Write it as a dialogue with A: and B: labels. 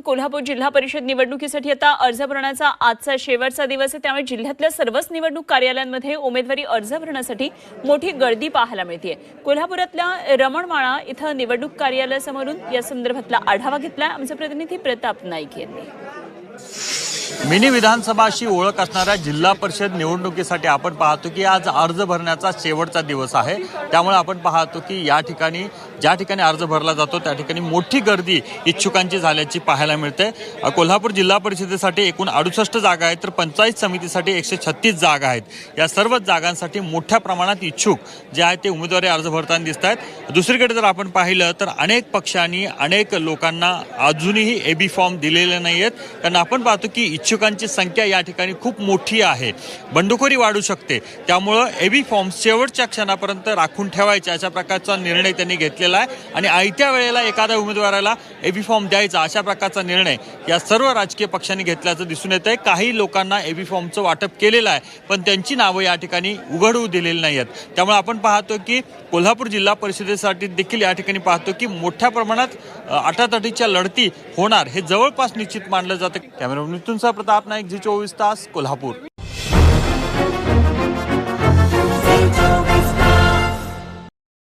A: कोल्हापूर जिल्हा परिषद निवडणुकीसाठी आता अर्ज भरण्याचा आजचा शेवटचा दिवस आहे। त्यामुळे जिल्ह्यातल्या सर्वच निवडणूक कार्यालयांमध्ये उमेदवारी अर्ज भरण्यासाठी मोठी गर्दी पाहायला मिळते। कोल्हापुरातल्या रमणमाळा इथं निवडणूक कार्यालयासमोरून या संदर्भातला आढावा घेतला आमचे प्रतिनिधी प्रताप नाईक यांनी।
B: मिनी विधानसभा अशी ओळख असणाऱ्या जिल्हा परिषद निवडणुकीसाठी आपण पाहतो की आज अर्ज भरण्याचा शेवटचा दिवस आहे। त्यामुळे आपण पाहतो की या ठिकाणी ज्या ठिकाणी अर्ज भरला जातो त्या ठिकाणी मोठी गर्दी इच्छुकांची झाल्याची पाहायला मिळते। कोल्हापूर जिल्हा परिषदेसाठी एकूण 68 जागा आहेत, तर पंचायत समितीसाठी 136 जागा आहेत। या सर्व जागांसाठी मोठ्या प्रमाणात इच्छुक जे आहेत ते उमेदवारी अर्ज भरताना दिसत आहेत। दुसरीकडे जर आपण पाहिलं तर अनेक पक्षांनी अनेक लोकांना अजूनही एबी फॉर्म दिलेले नाही आहेत, कारण आपण पाहतो की इच्छुकांची संख्या या ठिकाणी खूप मोठी आहे। बंडखोरी वाढू शकते, त्यामुळे एबी फॉर्म शेवटच्या क्षणापर्यंत राखून ठेवायचे अशा प्रकारचा निर्णय त्यांनी घेतलेला आहे आणि आयत्या वेळेला एखाद्या उमेदवाराला एबी फॉर्म द्यायचा अशा प्रकारचा निर्णय या सर्व राजकीय पक्षांनी घेतल्याचं दिसून येत आहे। काही लोकांना एबी फॉर्मचं वाटप केलेलं आहे, पण त्यांची नावं या ठिकाणी उघड होऊ दिलेली नाही आहेत। त्यामुळे आपण पाहतो की कोल्हापूर जिल्हा परिषदेसाठी देखील या ठिकाणी पाहतो की मोठ्या प्रमाणात अटातटीच्या लढती होणार हे जवळपास निश्चित मानलं जातं। कॅमेरामन नितीन प्रताप नाईक, झी 24 तास, कोल्हापूर।